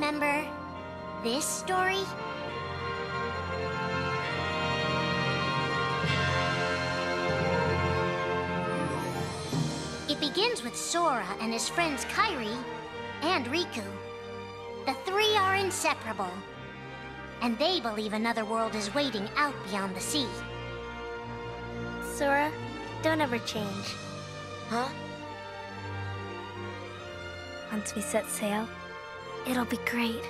remember this story? It begins with Sora and his friends Kairi and Riku. The three are inseparable, and they believe another world is waiting out beyond the sea. Sora, don't ever change. Huh? Once we set sail, it'll be great.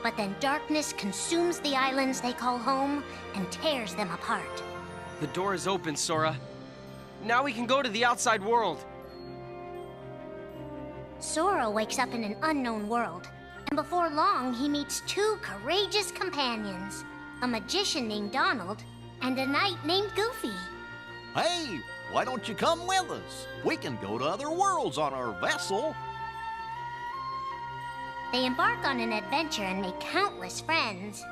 But then darkness consumes the islands they call home and tears them apart. The door is open, Sora. Now we can go to the outside world. Sora wakes up in an unknown world, and before long he meets two courageous companions, a magician named Donald and a knight named Goofy. Hey, why don't you come with us? We can go to other worlds on our vessel. They embark on an adventure and make countless friends.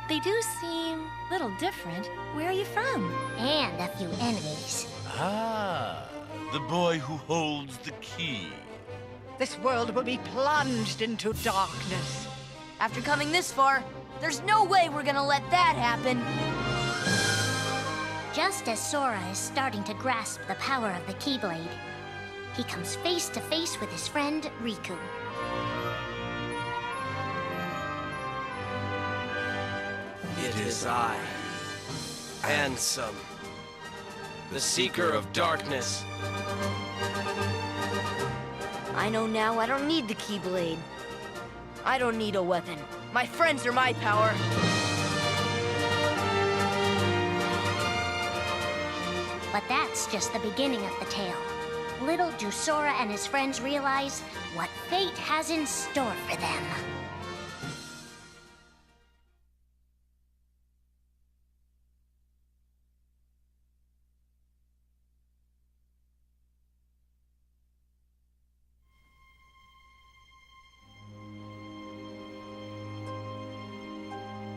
They do seem a little different. Where are you from? And a few enemies. Ah, the boy who holds the key. This world will be plunged into darkness. After coming this far, there's no way we're gonna let that happen. Just as Sora is starting to grasp the power of the Keyblade, he comes face to face with his friend Riku. It is I, Ansem, the Seeker of Darkness. I know now I don't need the Keyblade. I don't need a weapon. My friends are my power. But that's just the beginning of the tale. Little do Sora and his friends realize what fate has in store for them.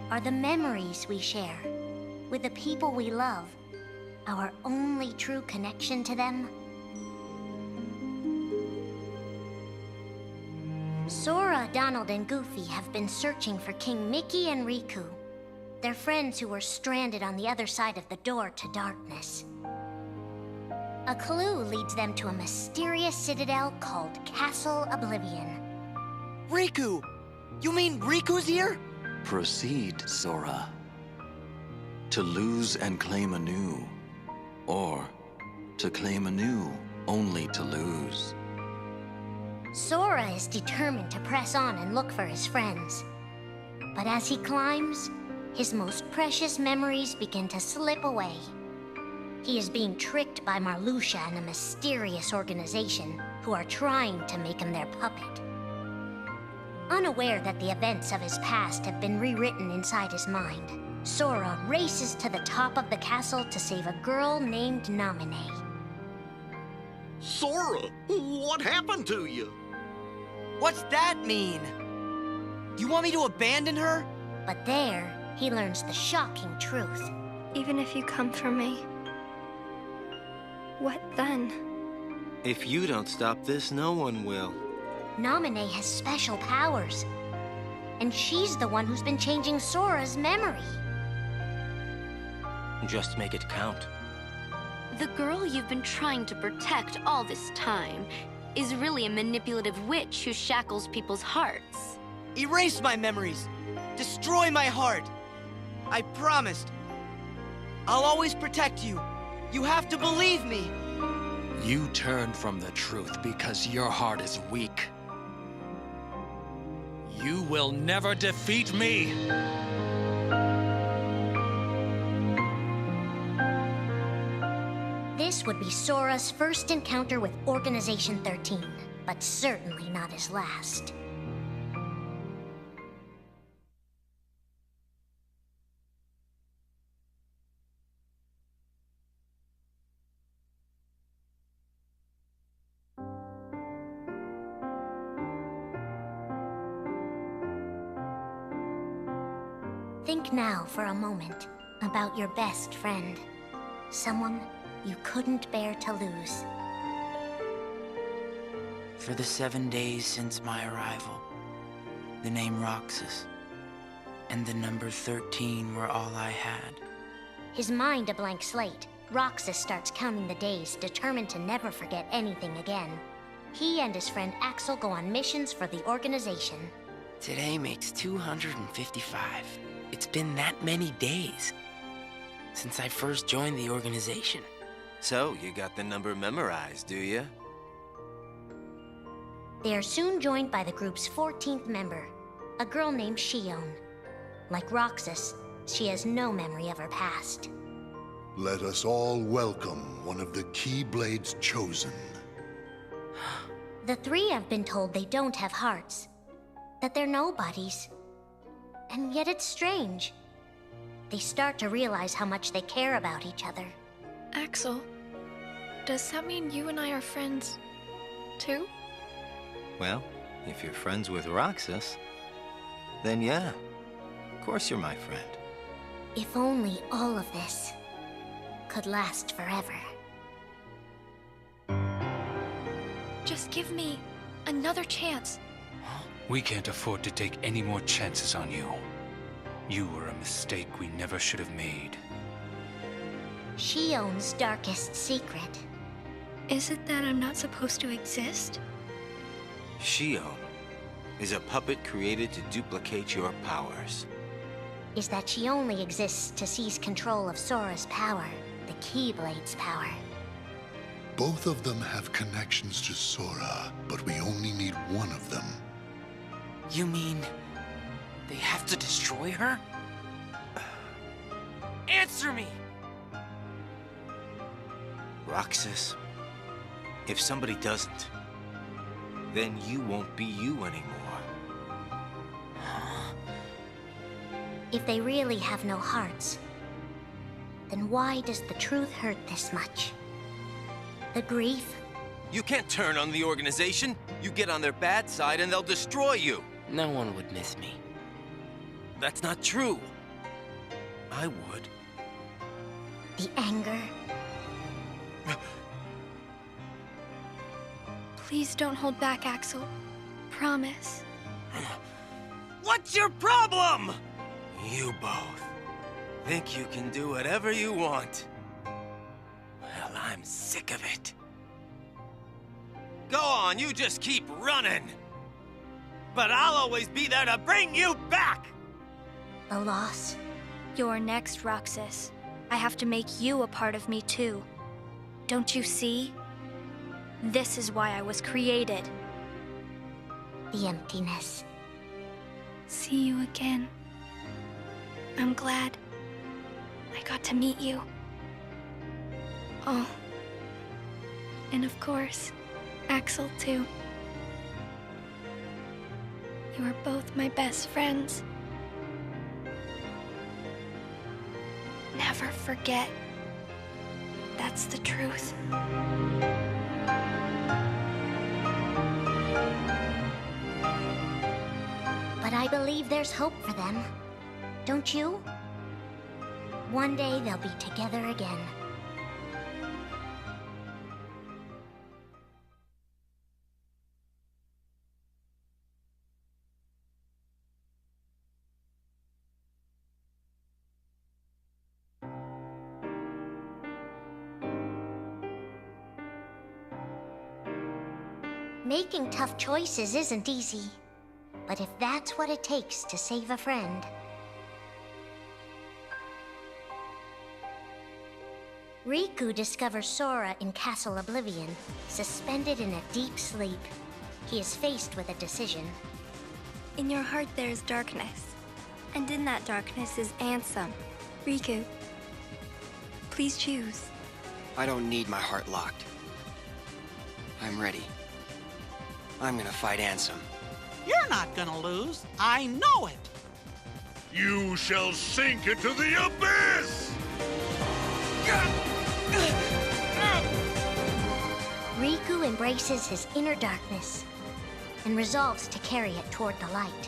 Are the memories we share with the people we love our only true connection to them? Sora, Donald, and Goofy have been searching for King Mickey and Riku, their friends who were stranded on the other side of the door to darkness. A clue leads them to a mysterious citadel called Castle Oblivion. Riku! You mean Riku's here? Proceed, Sora. To lose and claim anew, or to claim anew only to lose. Sora is determined to press on and look for his friends. But as he climbs, his most precious memories begin to slip away. He is being tricked by Marluxia and a mysterious organization who are trying to make him their puppet. Unaware that the events of his past have been rewritten inside his mind, Sora races to the top of the castle to save a girl named Naminé. Sora, what happened to you? What's that mean? You want me to abandon her? But there, he learns the shocking truth. Even if you come for me, what then? If you don't stop this, no one will. Naminé has special powers, and she's the one who's been changing Sora's memory. Just make it count. The girl you've been trying to protect all this time is really a manipulative witch who shackles people's hearts. Erase my memories. Destroy my heart. I promised. I'll always protect you. You have to believe me. You turned from the truth because your heart is weak. You will never defeat me! This would be Sora's first encounter with Organization 13, but certainly not his last. Think now for a moment about your best friend, someone you couldn't bear to lose. For the 7 days since my arrival, The name Roxas. And the number 13 were all I had. His mind a blank slate, Roxas starts counting the days, determined to never forget anything again. He and his friend Axel go on missions for the organization. Today makes 255. It's been that many days since I first joined the organization. So, you got the number memorized, do you? They are soon joined by the group's 14th member, a girl named Xion. Like Roxas, she has no memory of her past. Let us all welcome one of the Keyblades chosen. The three have been told they don't have hearts, that they're nobodies. And yet it's strange. They start to realize how much they care about each other. Axel, does that mean you and I are friends, too? Well, if you're friends with Roxas, then yeah, of course you're my friend. If only all of this could last forever. Just give me another chance. We can't afford to take any more chances on you. You were a mistake we never should have made. Xion's darkest secret. Is it that I'm not supposed to exist? Xion is a puppet created to duplicate your powers. Is that she only exists to seize control of Sora's power, the Keyblade's power. Both of them have connections to Sora, but we only need one of them. You mean they have to destroy her? Answer me! Roxas, if somebody doesn't, then you won't be you anymore. If they really have no hearts, then why does the truth hurt this much? The grief? You can't turn on the organization. You get on their bad side and they'll destroy you. No one would miss me. That's not true. I would. The anger? Please don't hold back, Axel. Promise. What's your problem? You both think you can do whatever you want. Well, I'm sick of it. Go on, you just keep running. But I'll always be there to bring you back! The loss? You're next, Roxas. I have to make you a part of me, too. Don't you see? This is why I was created. The emptiness. See you again. I'm glad I got to meet you. Oh. And of course, Axel, too. You are both my best friends. Never forget. That's the truth. But I believe there's hope for them. Don't you? One day they'll be together again. Making tough choices isn't easy. But if that's what it takes to save a friend... Riku discovers Sora in Castle Oblivion, suspended in a deep sleep. He is faced with a decision. In your heart there is darkness. And in that darkness is Ansem. Riku, please choose. I don't need my heart locked. I'm ready. I'm gonna fight Ansem. You're not gonna lose. I know it. You shall sink into the abyss! Riku embraces his inner darkness and resolves to carry it toward the light.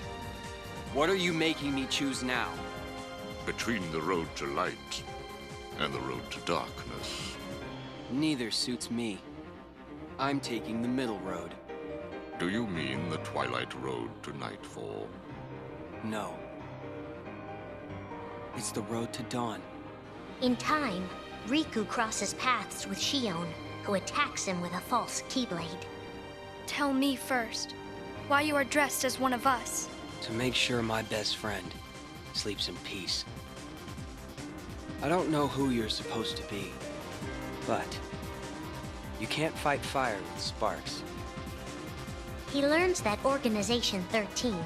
What are you making me choose now? Between the road to light and the road to darkness. Neither suits me. I'm taking the middle road. Do you mean the Twilight Road to Nightfall? No. It's the road to dawn. In time, Riku crosses paths with Shion, who attacks him with a false Keyblade. Tell me first, why you are dressed as one of us. To make sure my best friend sleeps in peace. I don't know who you're supposed to be, but you can't fight fire with sparks. He learns that Organization 13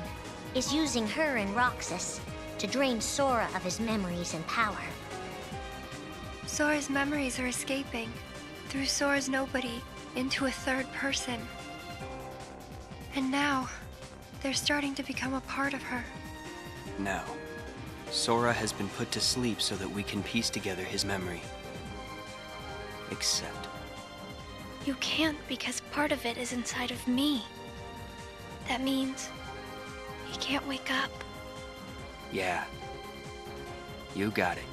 is using her and Roxas to drain Sora of his memories and power. Sora's memories are escaping through Sora's nobody into a third person. And now, they're starting to become a part of her. Now, Sora has been put to sleep so that we can piece together his memory. Except... You can't because part of it is inside of me. That means he can't wake up. Yeah. You got it.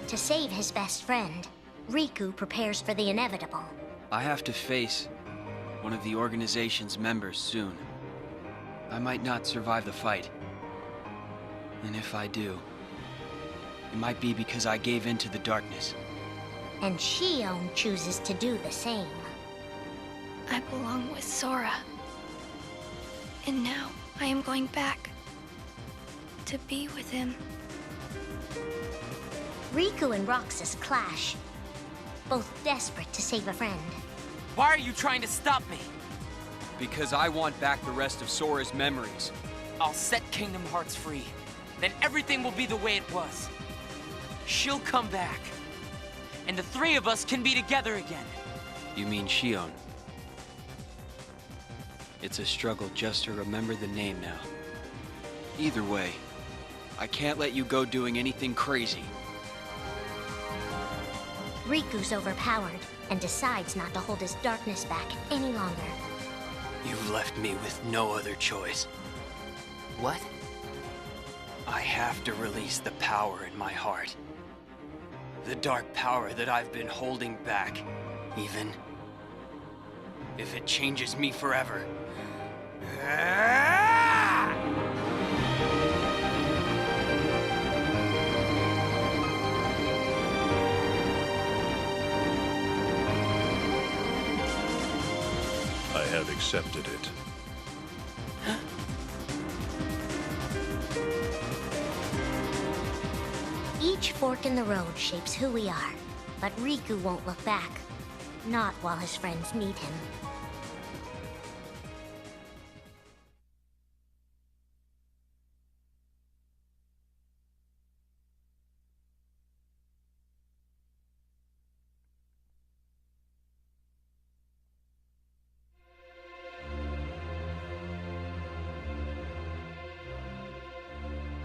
To save his best friend, Riku prepares for the inevitable. I have to face one of the organization's members soon. I might not survive the fight. And if I do, it might be because I gave in to the darkness. And Shion chooses to do the same. I belong with Sora. And now I am going back to be with him. Riku and Roxas clash, both desperate to save a friend. Why are you trying to stop me? Because I want back the rest of Sora's memories. I'll set Kingdom Hearts free. Then everything will be the way it was. She'll come back. And the three of us can be together again. You mean Shion? It's a struggle just to remember the name now. Either way, I can't let you go doing anything crazy. Riku's overpowered and decides not to hold his darkness back any longer. You've left me with no other choice. What? I have to release the power in my heart. The dark power that I've been holding back, even if it changes me forever. I have accepted it. Each fork in the road shapes who we are, but Riku won't look back. Not while his friends need him.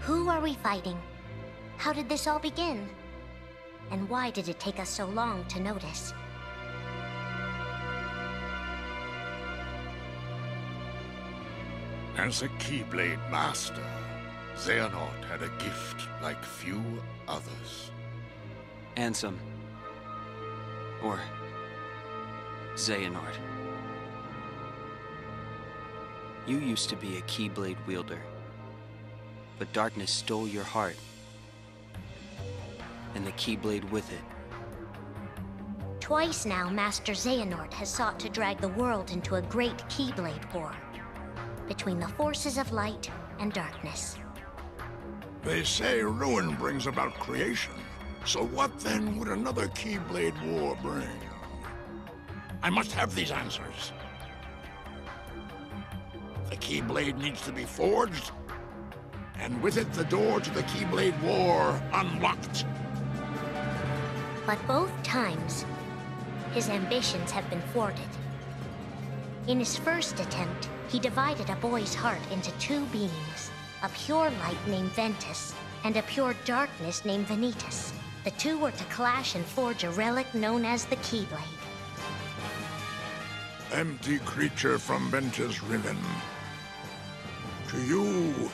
Who are we fighting? How did this all begin? And why did it take us so long to notice? As a Keyblade Master, Xehanort had a gift like few others. Ansem. Or Xehanort. You used to be a Keyblade wielder, but darkness stole your heart, and the Keyblade with it. Twice now, Master Xehanort has sought to drag the world into a great Keyblade war between the forces of light and darkness. They say ruin brings about creation. So what then would another Keyblade war bring? I must have these answers. The Keyblade needs to be forged, and with it the door to the Keyblade war unlocked. But both times, his ambitions have been thwarted. In his first attempt, he divided a boy's heart into two beings, a pure light named Ventus, and a pure darkness named Vanitas. The two were to clash and forge a relic known as the Keyblade. Empty creature from Ventus Riven. To you,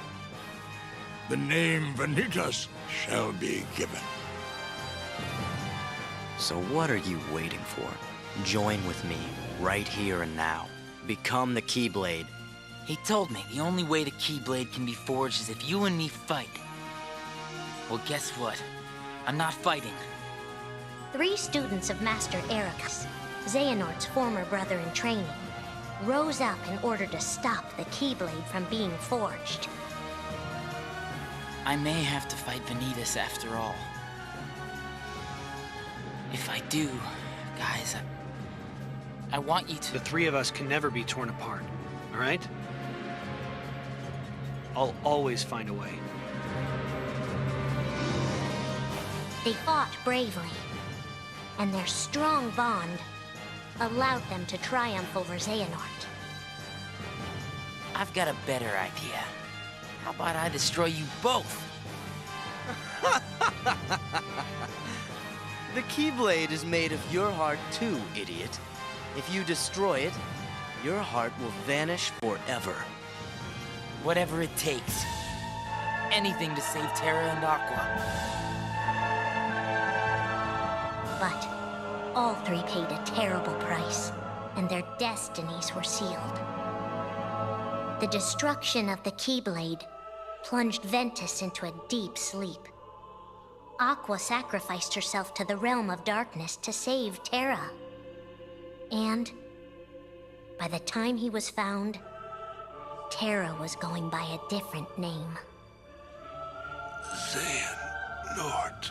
the name Vanitas shall be given. So what are you waiting for? Join with me, right here and now. Become the Keyblade, He told me the only way the Keyblade can be forged is if you and me fight. Well, guess what? I'm not fighting. 3 students of Master Ericus, Xehanort's former brother in training, rose up in order to stop the Keyblade from being forged. I may have to fight Vanitas after all. If I do, guys, I want you to... The 3 of us can never be torn apart, all right? I'll always find a way. They fought bravely, and their strong bond allowed them to triumph over Xehanort. I've got a better idea. How about I destroy you both? The Keyblade is made of your heart too, idiot. If you destroy it, your heart will vanish forever. Whatever it takes. Anything to save Terra and Aqua. But all 3 paid a terrible price, and their destinies were sealed. The destruction of the Keyblade plunged Ventus into a deep sleep. Aqua sacrificed herself to the realm of darkness to save Terra. And by the time he was found, Terra was going by a different name. Xehanort.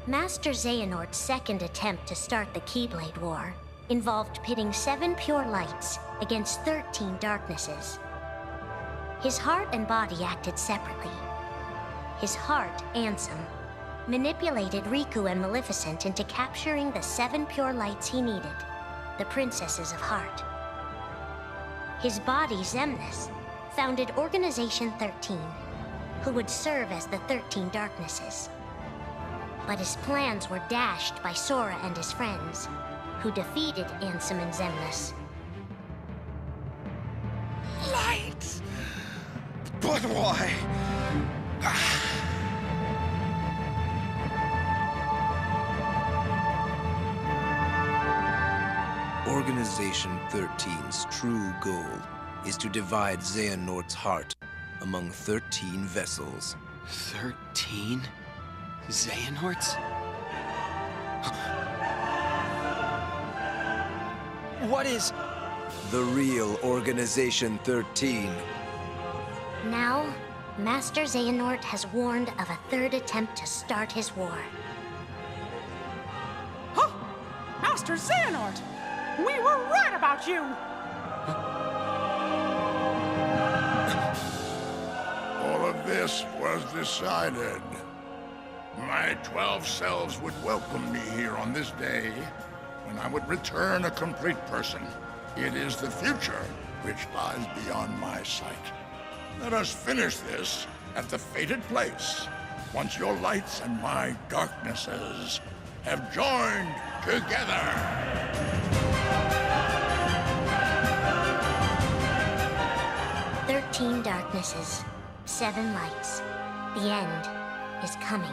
Master Xehanort's second attempt to start the Keyblade War involved pitting 7 pure lights against 13 darknesses. His heart and body acted separately. His heart, Ansem, manipulated Riku and Maleficent into capturing the 7 pure lights he needed, the Princesses of Heart. His body, Xemnas, founded Organization 13, who would serve as the 13 Darknesses. But his plans were dashed by Sora and his friends, who defeated Ansem and Xemnas. Light! But why? Organization 13's true goal is to divide Xehanort's heart among 13 vessels. 13? Xehanorts? What is... The real Organization 13. Now, Master Xehanort has warned of a 3rd attempt to start his war. Huh! Master Xehanort! We were right about you! All of this was decided. My 12 selves would welcome me here on this day, when I would return a complete person. It is the future which lies beyond my sight. Let us finish this at the fated place, once your lights and my darknesses have joined together. 13 darknesses, 7 lights. The end is coming.